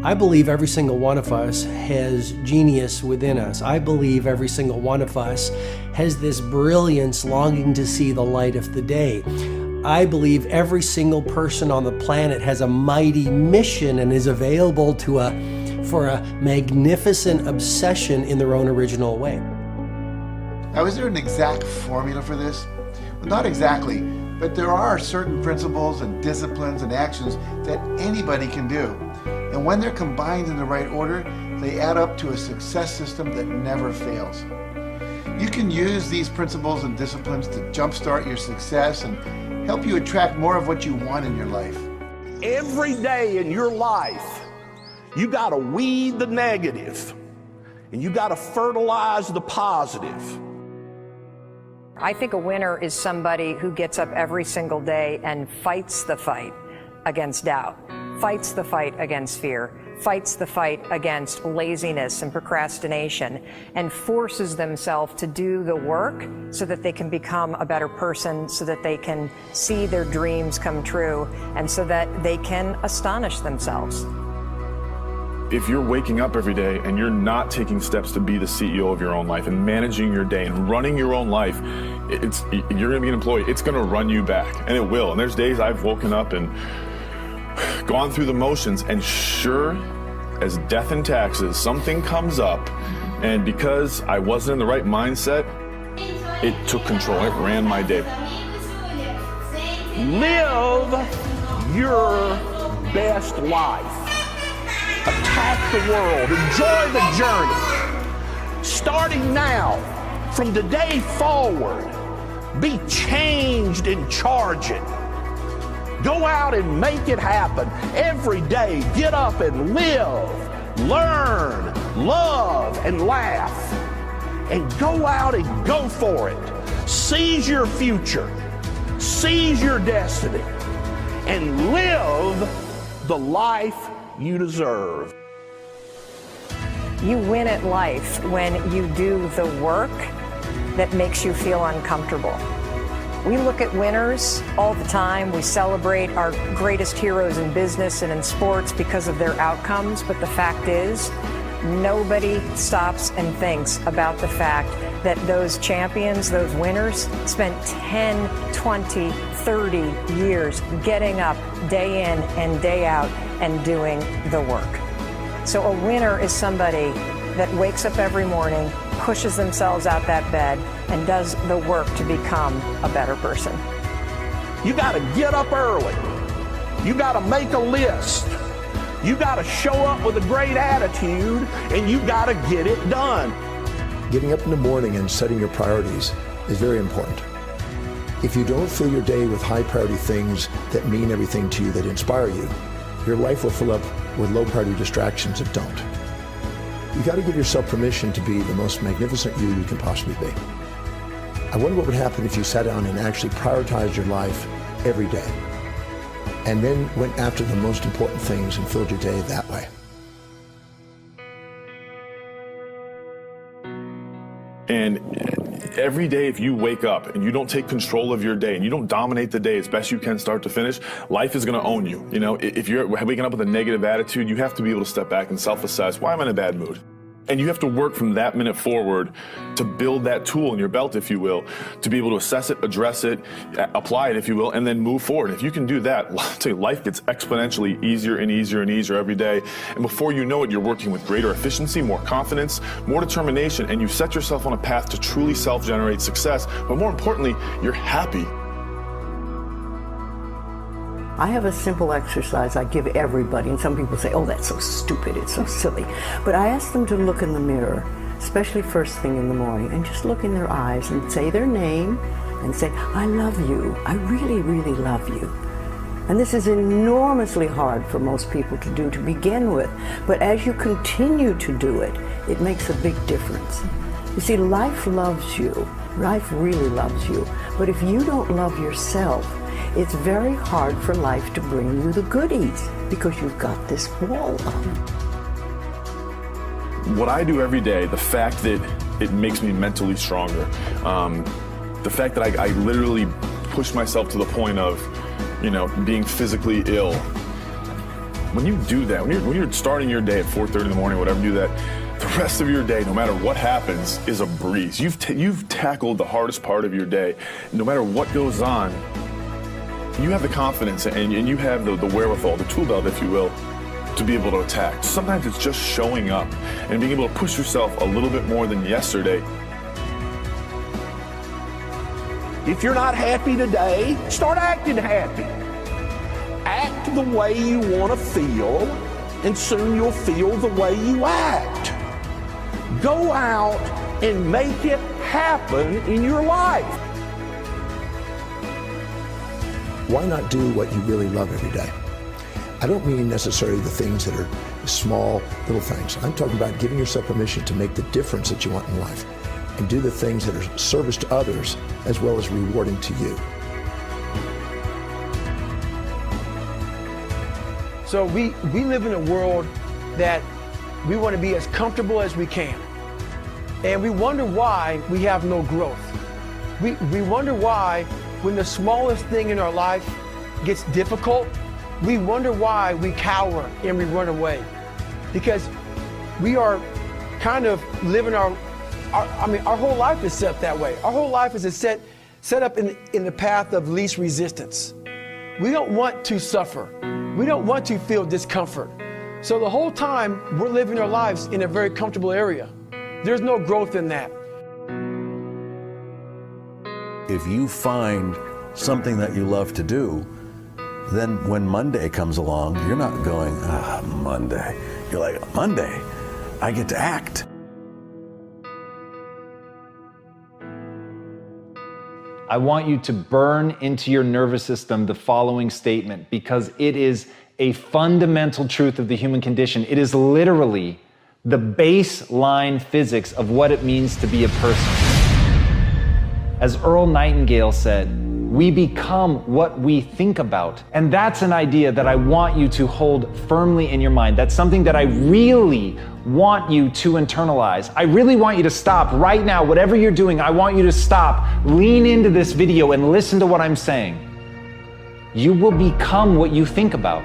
I believe every single one of us has genius within us. I believe every single one of us has this brilliance longing to see the light of the day. I believe every single person on the planet has a mighty mission and is available for a magnificent obsession in their own original way. Now, is there an exact formula for this? Well, not exactly, but there are certain principles and disciplines and actions that anybody can do. And when they're combined in the right order, they add up to a success system that never fails. You can use these principles and disciplines to jumpstart your success and help you attract more of what you want in your life. Every day in your life, you got to weed the negative and you got to fertilize the positive. I think a winner is somebody who gets up every single day and fights the fight against doubt, fights the fight against fear, fights the fight against laziness and procrastination, and forces themselves to do the work so that they can become a better person, so that they can see their dreams come true, and so that they can astonish themselves. If you're waking up every day and you're not taking steps to be the CEO of your own life and managing your day and running your own life, you're gonna be an employee. It's gonna run you back, and it will. And there's days I've woken up and gone through the motions, and sure as death and taxes, something comes up, and because I wasn't in the right mindset, it took control. It ran my day. Live your best life. Attack the world. Enjoy the journey. Starting now, from today forward, be changed and charge it. Go out and make it happen. Every day, get up and live, learn, love, and laugh. And go out and go for it. Seize your future. Seize your destiny. And live the life you deserve. You win at life when you do the work that makes you feel uncomfortable. We look at winners all the time. We celebrate our greatest heroes in business and in sports because of their outcomes, but the fact is, nobody stops and thinks about the fact that those champions, those winners, spent 10, 20, 30 years getting up day in and day out and doing the work. So a winner is somebody that wakes up every morning, pushes themselves out that bed, and does the work to become a better person. You got to get up early. You got to make a list. You got to show up with a great attitude, and you got to get it done. Getting up in the morning and setting your priorities is very important. If you don't fill your day with high priority things that mean everything to you, that inspire you, your life will fill up with low priority distractions that don't. You got to give yourself permission to be the most magnificent you can possibly be. I wonder what would happen if you sat down and actually prioritized your life every day, and then went after the most important things and filled your day that way. And every day, if you wake up and you don't take control of your day and you don't dominate the day as best you can start to finish, life is going to own you. You know, if you're waking up with a negative attitude, you have to be able to step back and self-assess, why am I in a bad mood? And you have to work from that minute forward to build that tool in your belt, if you will, to be able to assess it, address it, apply it, if you will, and then move forward. If you can do that, I'll tell you, life gets exponentially easier and easier and easier every day. And before you know it, you're working with greater efficiency, more confidence, more determination, and you've set yourself on a path to truly self-generate success. But more importantly, you're happy. I have a simple exercise I give everybody, and some people say, oh, that's so stupid, it's so silly. But I ask them to look in the mirror, especially first thing in the morning, and just look in their eyes and say their name and say, I love you, I really, really love you. And this is enormously hard for most people to do to begin with, but as you continue to do it, it makes a big difference. You see, life loves you, life really loves you, but if you don't love yourself, it's very hard for life to bring you the goodies because you've got this wall up. What I do every day, the fact that it makes me mentally stronger, the fact that I literally push myself to the point of, you know, being physically ill, When you do that, when you're starting your day at 4:30 in the morning, whatever, do that, the rest of your day, no matter what happens, is a breeze. You've tackled the hardest part of your day. No matter what goes on, you have the confidence and you have the wherewithal, the tool belt, if you will, to be able to attack. Sometimes it's just showing up and being able to push yourself a little bit more than yesterday. If you're not happy today, start acting happy. Act the way you want to feel, and soon you'll feel the way you act. Go out and make it happen in your life. Why not do what you really love every day? I don't mean necessarily the things that are small, little things. I'm talking about giving yourself permission to make the difference that you want in life and do the things that are service to others as well as rewarding to you. So we live in a world that we want to be as comfortable as we can. And we wonder why we have no growth. We wonder why when the smallest thing in our life gets difficult, we wonder why we cower and we run away. Because we are kind of living our whole life is set up that way. Our whole life is set up in the path of least resistance. We don't want to suffer. We don't want to feel discomfort. So the whole time we're living our lives in a very comfortable area. There's no growth in that. If you find something that you love to do, then when Monday comes along, you're not going, Monday. You're like, Monday, I get to act. I want you to burn into your nervous system the following statement because it is a fundamental truth of the human condition. It is literally the baseline physics of what it means to be a person. As Earl Nightingale said, we become what we think about. And that's an idea that I want you to hold firmly in your mind. That's something that I really want you to internalize. I really want you to stop right now, whatever you're doing, I want you to stop, lean into this video and listen to what I'm saying. You will become what you think about.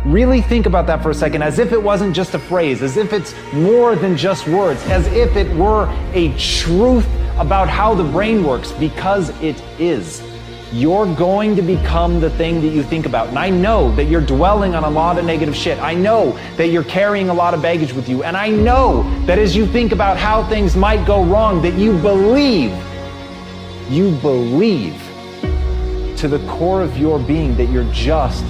Really think about that for a second, as if it wasn't just a phrase, as if it's more than just words, as if it were a truth about how the brain works, because it is. You're going to become the thing that you think about. And I know that you're dwelling on a lot of negative shit. I know that you're carrying a lot of baggage with you. And I know that as you think about how things might go wrong, that you believe to the core of your being that you're just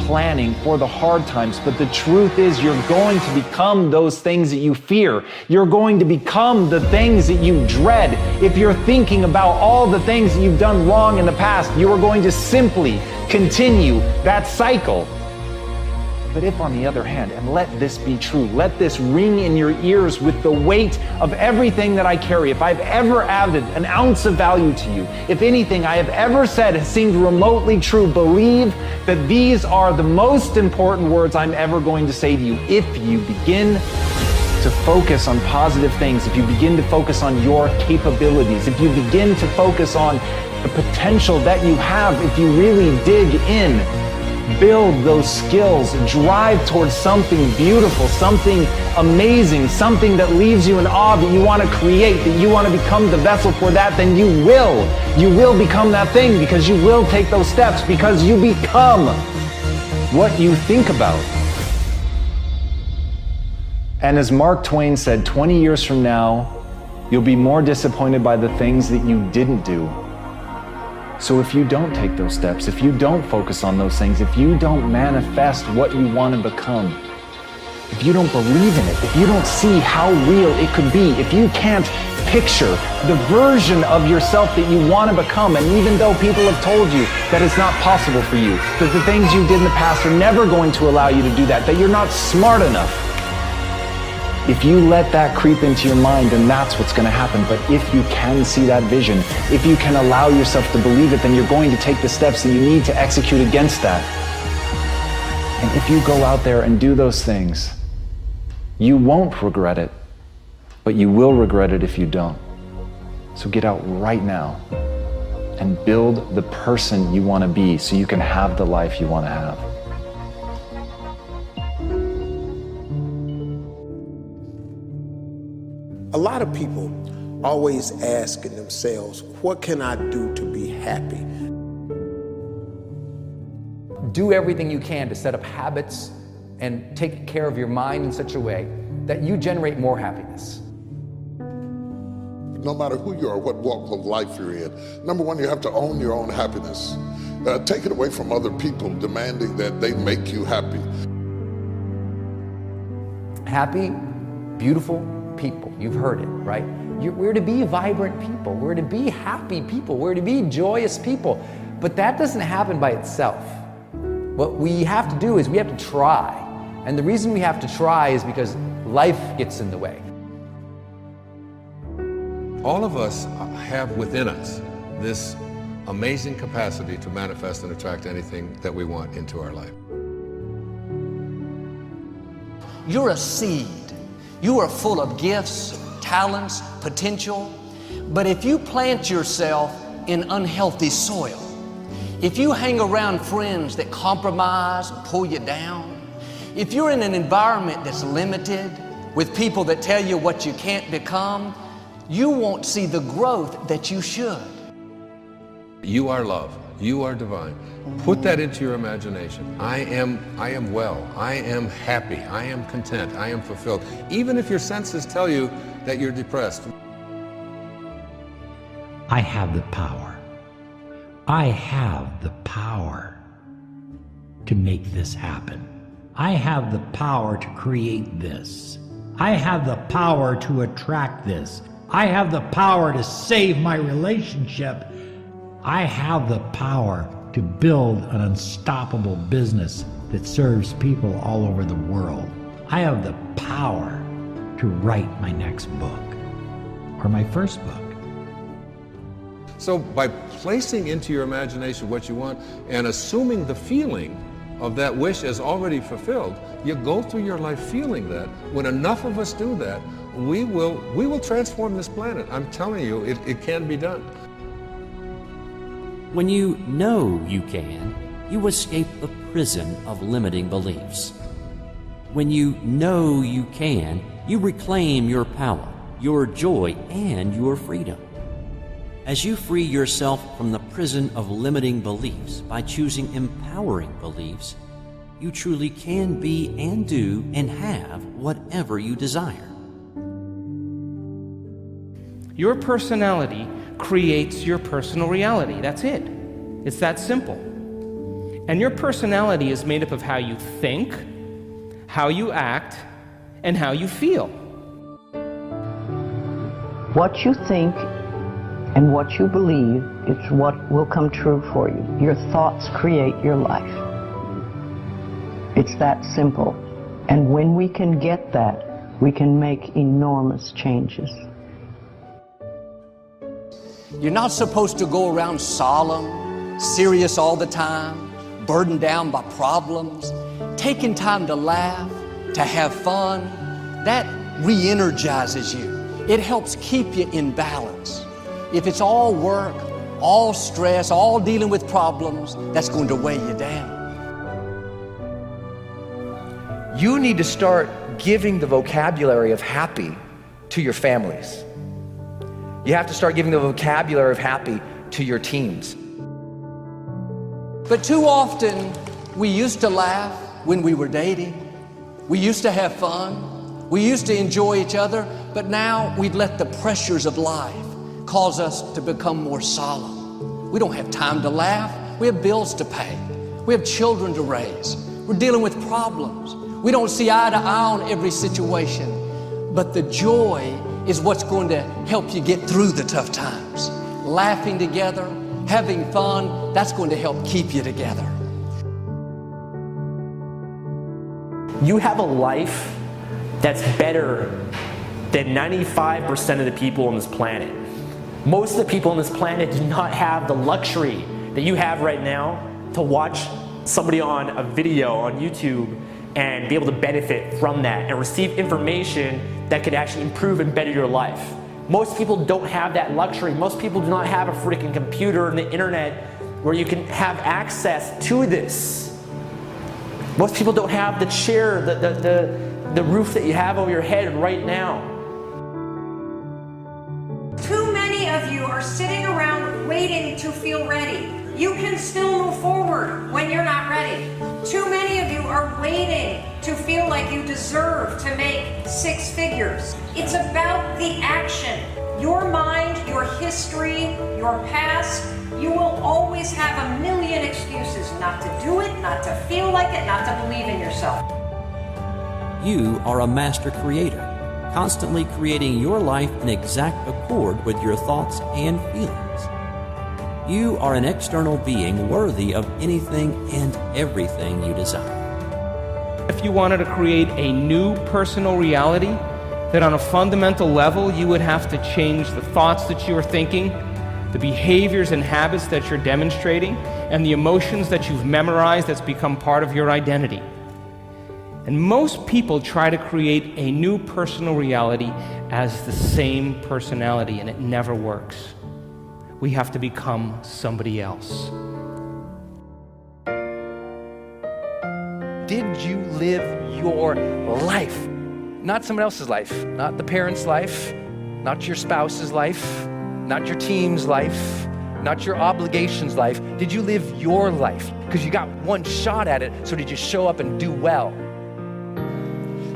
planning for the hard times. But the truth is, you're going to become those things that you fear. You're going to become the things that you dread. If you're thinking about all the things that you've done wrong in the past, you are going to simply continue that cycle. But if, on the other hand, and let this be true, let this ring in your ears with the weight of everything that I carry, if I've ever added an ounce of value to you, if anything I have ever said has seemed remotely true, believe that these are the most important words I'm ever going to say to you. If you begin to focus on positive things, if you begin to focus on your capabilities, if you begin to focus on the potential that you have, if you really dig in, build those skills, drive towards something beautiful, something amazing, something that leaves you in awe, that you want to create, that you want to become the vessel for that, then you will become that thing, because you will take those steps, because you become what you think about. And as Mark Twain said, 20 years from now, you'll be more disappointed by the things that you didn't do. So if you don't take those steps, if you don't focus on those things, if you don't manifest what you want to become, if you don't believe in it, if you don't see how real it could be, if you can't picture the version of yourself that you want to become, and even though people have told you that it's not possible for you, that the things you did in the past are never going to allow you to do that you're not smart enough, if you let that creep into your mind, then that's what's going to happen. But if you can see that vision, if you can allow yourself to believe it, then you're going to take the steps that you need to execute against that. And if you go out there and do those things, you won't regret it, but you will regret it if you don't. So get out right now and build the person you want to be so you can have the life you want to have. lot of people always asking themselves, what can I do to be happy? Do everything you can to set up habits and take care of your mind in such a way that you generate more happiness. No matter who you are, what walk of life you're in, number one, you have to own your own happiness. Take it away from other people demanding that they make you happy. Happy, beautiful people. You've heard it, right? We're to be vibrant people. We're to be happy people. We're to be joyous people. But that doesn't happen by itself. What we have to do is we have to try. And the reason we have to try is because life gets in the way. All of us have within us this amazing capacity to manifest and attract anything that we want into our life. You're a seed. You are full of gifts, talents, potential. But if you plant yourself in unhealthy soil, if you hang around friends that compromise and pull you down, if you're in an environment that's limited with people that tell you what you can't become, you won't see the growth that you should. You are love. You are divine. Put that into your imagination. I am well. I am happy. I am content. I am fulfilled. Even if your senses tell you that you're depressed. I have the power. I have the power to make this happen. I have the power to create this. I have the power to attract this. I have the power to save my relationship. I have the power to build an unstoppable business that serves people all over the world. I have the power to write my next book or my first book. So by placing into your imagination what you want and assuming the feeling of that wish as already fulfilled, you go through your life feeling that. When enough of us do that, we will transform this planet. I'm telling you, it can be done. When you know you can, you escape the prison of limiting beliefs. When you know you can, you reclaim your power, your joy, and your freedom. As you free yourself from the prison of limiting beliefs by choosing empowering beliefs, you truly can be and do and have whatever you desire. Your personality creates your personal reality. That's it. It's that simple. And your personality is made up of how you think, how you act, and how you feel. What you think and what you believe is what will come true for you. Your thoughts create your life. It's that simple. And when we can get that, we can make enormous changes. You're not supposed to go around solemn, serious all the time, burdened down by problems. Taking time to laugh, to have fun, that re-energizes you. It helps keep you in balance. If it's all work, all stress, all dealing with problems, that's going to weigh you down. You need to start giving the vocabulary of happy to your families. You have to start giving the vocabulary of happy to your teams. But too often, we used to laugh when we were dating. We used to have fun. We used to enjoy each other. But now we've let the pressures of life cause us to become more solemn. We don't have time to laugh. We have bills to pay. We have children to raise. We're dealing with problems. We don't see eye to eye on every situation. But the joy is what's going to help you get through the tough times. Laughing together, having fun, that's going to help keep you together. You have a life that's better than 95% of the people on this planet. Most of the people on this planet do not have the luxury that you have right now to watch somebody on a video on YouTube and be able to benefit from that and receive information that could actually improve and better your life. Most people don't have that luxury. Most people do not have a freaking computer and the internet where you can have access to this. Most people don't have the chair, the roof that you have over your head right now. feel ready. You can still move forward when you're not ready. Too many of you are waiting to feel like you deserve to make 6 figures. It's about the action. Your mind, your history, your past, you will always have a million excuses not to do it, not to feel like it, not to believe in yourself. You are a master creator, constantly creating your life in exact accord with your thoughts and feelings. You are an external being worthy of anything and everything you desire. If you wanted to create a new personal reality, that on a fundamental level you would have to change the thoughts that you are thinking, the behaviors and habits that you're demonstrating, and the emotions that you've memorized that's become part of your identity. And most people try to create a new personal reality as the same personality, and it never works. We have to become somebody else. Did you live your life? Not someone else's life, not the parent's life, not your spouse's life, not your team's life, not your obligation's life. Did you live your life? Because you got one shot at it, so did you show up and do well?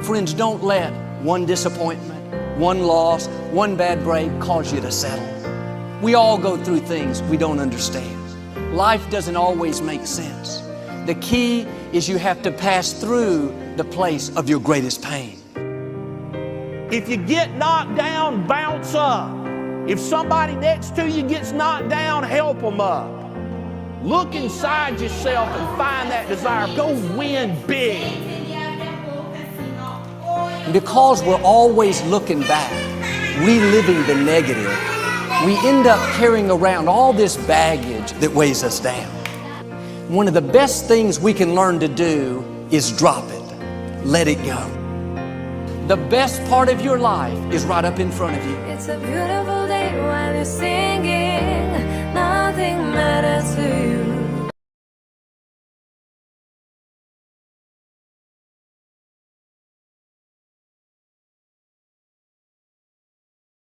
Friends, don't let one disappointment, one loss, one bad break cause you to settle. We all go through things we don't understand. Life doesn't always make sense. The key is you have to pass through the place of your greatest pain. If you get knocked down, bounce up. If somebody next to you gets knocked down, help them up. Look inside yourself and find that desire. Go win big. Because we're always looking back, reliving the negative, we end up carrying around all this baggage that weighs us down. One of the best things we can learn to do is drop it. Let it go. The best part of your life is right up in front of you. It's a beautiful day when you're singing. Nothing matters to